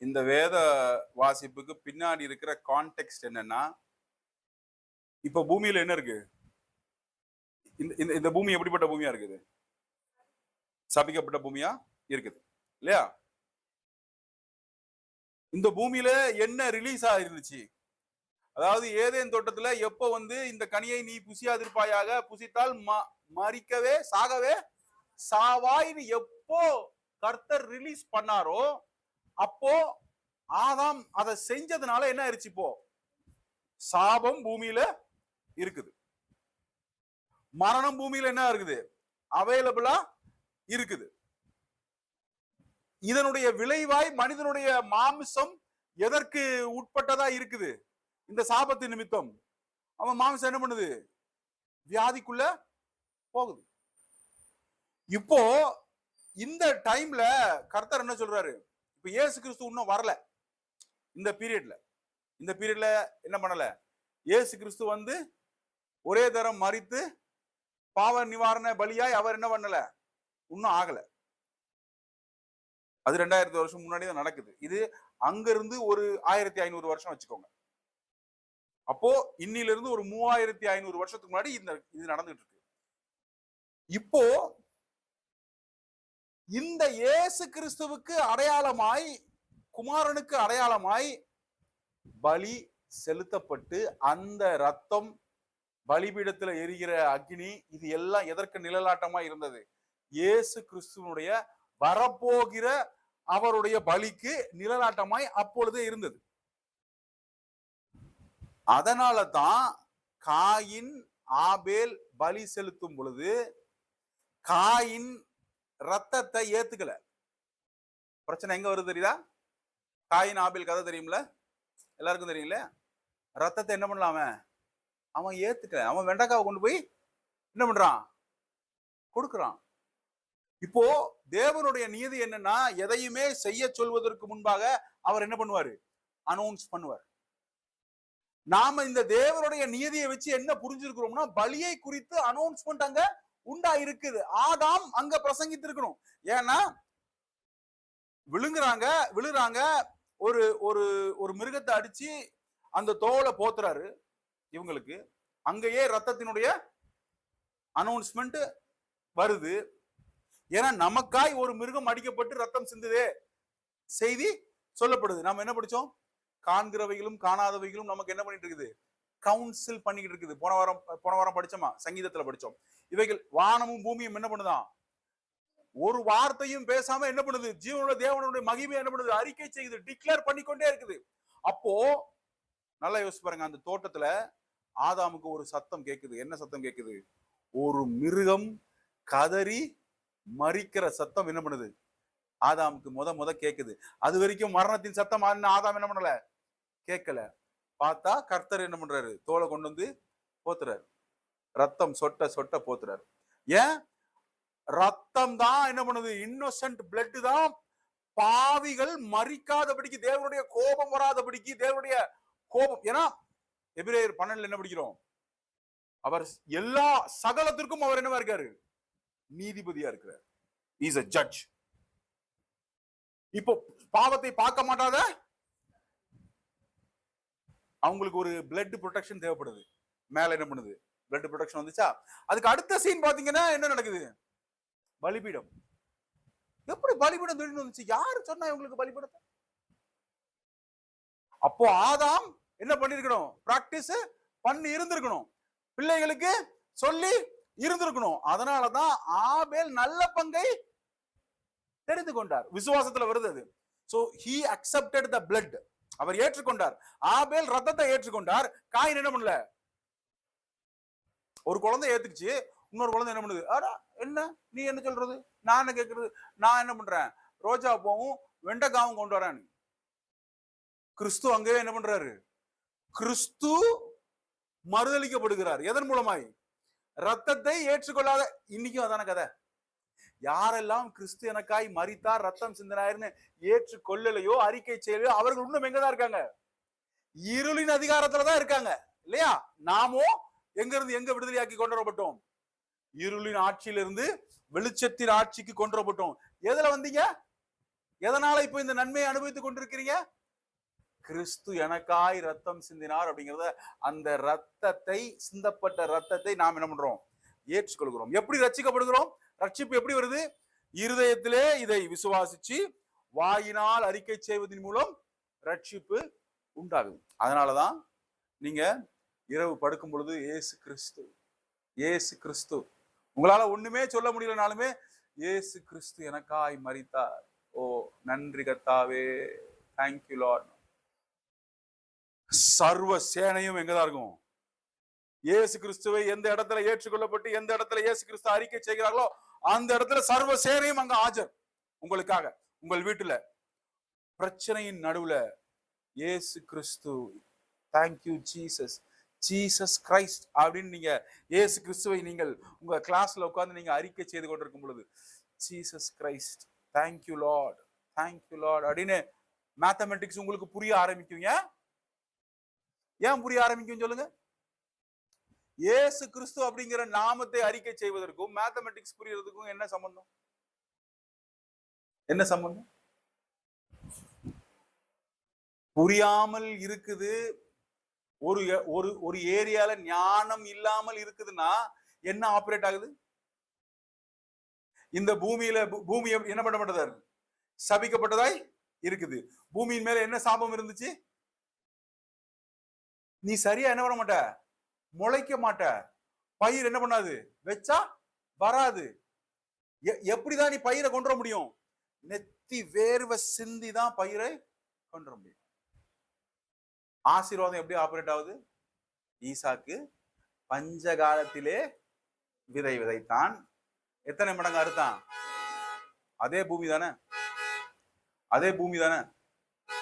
இந்த வேத வாசிப்புக்கு பின்னாடி இருக்கிற கான்டெக்ஸ்ட் என்னன்னா, இப்ப பூமியில என்ன இருக்கு? இந்த பூமி எப்படிப்பட்ட பூமியா இருக்குது? சபிக்கப்பட்ட பூமியா இருக்குது இல்லையா? இந்த பூமியில என்ன ரிலீஸ் ஆயிருந்துச்சு? அதாவது ஏதேன் தோட்டத்துல எப்ப இந்த கனியை நீ புசியாதிருப்பாயாக, புசித்தால் மறிக்கவே சாகவே சாவாய்னு எப்போ கர்த்தர் ரிலீஸ் பண்ணாரோ அப்போ ஆதாம் அதை செஞ்சதுனால என்ன ஆயிருச்சு? இப்போ சாபம் பூமியில இருக்குது, மரணம் பூமியில என்ன இருக்குது? அவைலபிளா இருக்குது. இதனுடைய விளைவாய் மனிதனுடைய மாமிசம் எதற்கு உட்பட்டதா இருக்குது? இந்த சாபத்து நிமித்தம் அவன் மாமிசம் என்ன பண்ணுது? வியாதிக்குள்ள போகுது. இப்போ இந்த டைம்ல கர்த்தர் என்ன சொல்றாரு? இப்ப இயேசு கிறிஸ்து இன்னும் வரல. இந்த பீரியட்ல என்ன பண்ணல? இயேசு கிறிஸ்து ஒரே தரம் மரித்து பாவ நிவாரண பலியாய் அவர் என்ன பண்ணல? இன்னும் ஆகல. அது 2000 வருஷம் முன்னாடி தான் நடக்குது. இது அங்க இருந்து ஒரு 1500 வருஷம் வச்சுக்கோங்க. அப்போ இன்னில இருந்து ஒரு 3500 வருஷத்துக்கு முன்னாடி இது நடந்துட்டு இருக்கு. இப்போ இந்த இயேசு கிறிஸ்துவுக்கு அடையாளமாய், குமாரனுக்கு அடையாளமாய் பலி செலுத்தப்பட்டு அந்த ரத்தம், பலிபீடத்துல எரிகிற அக்னி, இது எல்லாம் எதற்கு நிழலாட்டமா இருந்தது? இயேசு கிறிஸ்துவனுடைய வரப்போகிற அவருடைய பலிக்கு நிழலாட்டமாய் அப்பொழுதே இருந்தது. அதனால தான் காயின் ஆபேல் பலி செலுத்தும் பொழுது காயின் ரத்தத்தை ஏத்துக்கல. பிரச்சனை எங்க வருது தெரியுதா? காயின் ஆபேல் கதை தெரியும்ல, எல்லாருக்கும் தெரியும்ல. ரத்தத்தை என்ன பண்ணலாம? அவன் ஏத்துக்கல. அவன் வெண்டைக்காவை கொண்டு போய் என்ன பண்றான்? கொடுக்குறான். இப்போ தேவனுடைய நீதி என்னன்னா, எதையுமே செய்ய சொல்வதற்கு முன்பாக அவர் என்ன பண்ணுவாரு? அனௌன்ஸ் பண்ணுவார். நாம இந்த தேவனுடைய நீதியை வச்சு என்ன புரிஞ்சிருக்கிறோம்னா, பலியை குறித்து அனௌன்ஸ்மெண்ட் அங்க உண்டா இருக்குது. ஆதாம் அங்க பிரசங்கித்து இருக்கணும். ஏன்னா விழுறாங்க, ஒரு ஒரு ஒரு மிருகத்தை அடிச்சு அந்த தோலை போத்துறாரு இவங்களுக்கு. அங்கேயே ரத்தத்தினுடைய அனௌன்ஸ்மெண்ட் வருது. ஏன்னா நமக்காய் ஒரு மிருகம் அடிக்கப்பட்டு ரத்தம் சிந்துதே செய்தி சொல்லப்படுது. நாம என்ன படிச்சோம்? காண்கிறவைகளும் காணாதவைகளும் நமக்கு என்ன பண்ணிட்டு இருக்குது? கவுன்சில் பண்ணிக்கிட்டு இருக்குது. போன வாரம் படிச்சோமா? சங்கீதத்துல படிச்சோம். இவைகள் வானமும் பூமியும் என்ன பண்ணுதான்? ஒரு வார்த்தையும் பேசாம என்ன பண்ணுது? ஜீவனுடைய தேவனுடைய மகிமை என்ன பண்ணுது? அறிக்கை செய்யுது, டிக்ளேர் பண்ணிக்கொண்டே இருக்குது. அப்போ நல்லா யோசிச்சு பாருங்க, அந்த தோட்டத்துல ஆதாமுக்கு ஒரு சத்தம் கேக்குது. என்ன சத்தம் கேக்குது? ஒரு மிருகம் கதறி மறிக்கிற சத்தம் என்ன பண்ணுது? ஆதாமுக்கு முத கேக்குது. அது வரைக்கும் மரணத்தின் சத்தம் ஆதாம் என்ன பண்ணல? கேட்கல. பார்த்தா கர்த்தர் என்ன பண்றாரு? தோலை கொண்டு வந்து போத்துறாரு. ரத்தம் சொட்ட சொட்ட போத்துறாரு. ஏன்? ரத்தம் தான் என்ன பண்ணுது? இன்னோசன்ட் பிளட் தான் பாவிகள் மறிக்காதபடிக்கு, தேவனுடைய கோபம் வராதபடிக்கு, தேவனுடைய கோபம். ஏன்னா எபிரேயர் 12 என்ன படிக்கிறோம்? அவர் எல்லா சகலத்திற்கும் அவர் என்னவா இருக்காரு? நீதிபதியா இருக்கிறார். Is a judge. இப்போ பாவத்தை பார்க்க மாட்டாத அவங்களுக்கு ஒரு பிளட் ப்ரொடெக்ஷன் தேவைப்படுது. மேல என்ன பண்ணுது? பிளட் ப்ரொடெக்ஷன் வந்துச்சா? அதுக்கு அடுத்த சீன் பாத்தீங்கன்னா என்ன நடக்குது? பலிபீடம். எப்படி பலிபீடம் திடீர்னு வந்துச்சு? யாரு சொன்னா இவங்களுக்கு பலிபீடத்தை? அப்போ ஆதாம் என்ன பண்ணிருக்கணும்? பிராக்டிஸ் பண்ணி இருந்திருக்கணும், பிள்ளைகளுக்கு சொல்லி இருந்திருக்கணும். அதனாலதான் ஆபேல் நல்ல பங்கை தெரிந்து கொண்டார். விசுவாசத்துல வருது அது. So he accepted the blood. அவர் ஏற்றுக்கொண்டார். ஆபேல் ரத்தத்தை ஏற்றுக்கொண்டார். காயின் என்ன பண்ணல? ஒரு குழந்தை ஏத்துக்குச்சு, இன்னொரு குழந்தை என்ன பண்ணுது? அடா என்ன நீ என்ன சொல்றது? நான் என்ன கேட்கறது? நான் என்ன பண்றேன்? ரோஜா பூவும் வெண்டைக்காவும் கொண்டு வரான்னு. கிறிஸ்து அங்கேயே என்ன பண்றாரு? கிறிஸ்து மறுதளிக்கப்படுகிறார். எதன் மூலமாய்? ரத்தத்தை ஏற்றுக்கொள்ளாத. இன்னைக்கும் அதான கதை. யாரெல்லாம் கிறிஸ்து எனக்காய் மரித்தார், ரத்தம் சிந்தினார்னு ஏற்றுக்கொள்ளலையோ, அறிக்கை செய்யலையோ, அவர்கள் இன்னும் எங்கதான் இருக்காங்க? இருளின் அதிகாரத்துலதான் இருக்காங்க இல்லையா? நாமோ எங்க இருந்து எங்க விடுதலையாக்கி கொண்டு வரப்பட்டோம்? இருளின் ஆட்சியிலிருந்து வெளிச்சத்தின் ஆட்சிக்கு கொண்டு வரப்பட்டோம். எதுல வந்தீங்க? எதனால இப்ப இந்த நன்மையை அனுபவித்துக் கொண்டிருக்கிறீங்க? கிறிஸ்து எனக்காய் ரத்தம் சிந்தினார் அப்படிங்கிறத, அந்த ரத்தத்தை, சிந்தப்பட்ட ரத்தத்தை நாம் என்ன பண்றோம்? ஏற்றுக்கொள்கிறோம். எப்படி ரட்சிக்கப்படுகிறோம்? ரட்சிப்பு எப்படி வருது? இருதயத்திலே இதை விசுவாசிச்சு வாயினால் அறிக்கை செய்வதன் மூலம் ரட்சிப்பு உண்டாகுது. அதனாலதான் நீங்க இரவு படுக்கும் பொழுது ஏசு கிறிஸ்து, ஏசு கிறிஸ்து, உங்களால ஒண்ணுமே சொல்ல முடியலனாலுமே ஏசு கிறிஸ்து எனக்காய் மரித்தார், ஓ நன்றி கர்த்தாவே, தேங்க்யூ லார்ட். சர்வ சேனையும் எங்கதான் இருக்கும்? இயேசு கிறிஸ்துவை எந்த இடத்துல ஏற்றுக்கொள்ளப்பட்டு எந்த இடத்துல இயேசு கிறிஸ்து அறிக்கை செய்கிறார்களோ அந்த இடத்துல சர்வ சேனையும் அங்க ஆஜர் உங்களுக்காக. உங்கள் வீட்டுல பிரச்சனையின் நடுவுல இயேசு கிறிஸ்து, தேங்க்யூ ஜீசஸ், ஜீசஸ் கிரைஸ்ட் அப்படின்னு நீங்க இயேசு கிறிஸ்துவை நீங்கள் உங்க கிளாஸ்ல உட்கார்ந்து நீங்க அறிக்கை செய்து கொண்டிருக்கும் பொழுது, Jesus Christ, thank you Lord, thank you Lord அப்படின்னு மேத்தமெட்டிக்ஸ் உங்களுக்கு புரிய ஆரம்பிக்குங்க. ஏன் புரிய ஆரம்பிக்கும் சொல்லுங்க? இயேசு கிறிஸ்து அப்படிங்கிற நாமத்தை அறிக்கை செய்வதற்கும் மேத்தமெட்டிக்ஸ் புரியறதுக்கும் என்ன சம்பந்தம்? என்ன சம்பந்தம்? புரியாமல் இருக்குது. ஒரு ஒரு ஒரு ஏரியால ஞானம் இல்லாமல் இருக்குதுன்னா என்ன ஆபரேட் ஆகுது? இந்த பூமியில பூமி என்ன பண்ணப்பட்டதா? சபிக்கப்பட்டதாய் இருக்குது. பூமியின் மேல என்ன சாபம் இருந்துச்சு? நீ சரியா என்ன பண்ண மாட்ட? முளைக்க மாட்ட. பயிர் என்ன பண்ணாது? வச்சா வராது. எப்படிதான் நீ பயிரை கொண்டு வர முடியும்? நெத்தி வேர்வை சிந்தி தான் பயிரை கொண்டு வர முடியும். ஆசீர்வாதம் எப்படி ஆபரேட் ஆகுது? ஈசாக்கு பஞ்ச காலத்திலே விதை விதைத்தான். எத்தனை மடங்கு அறுத்தான்? அதே பூமி தானே, அதே பூமி தானே.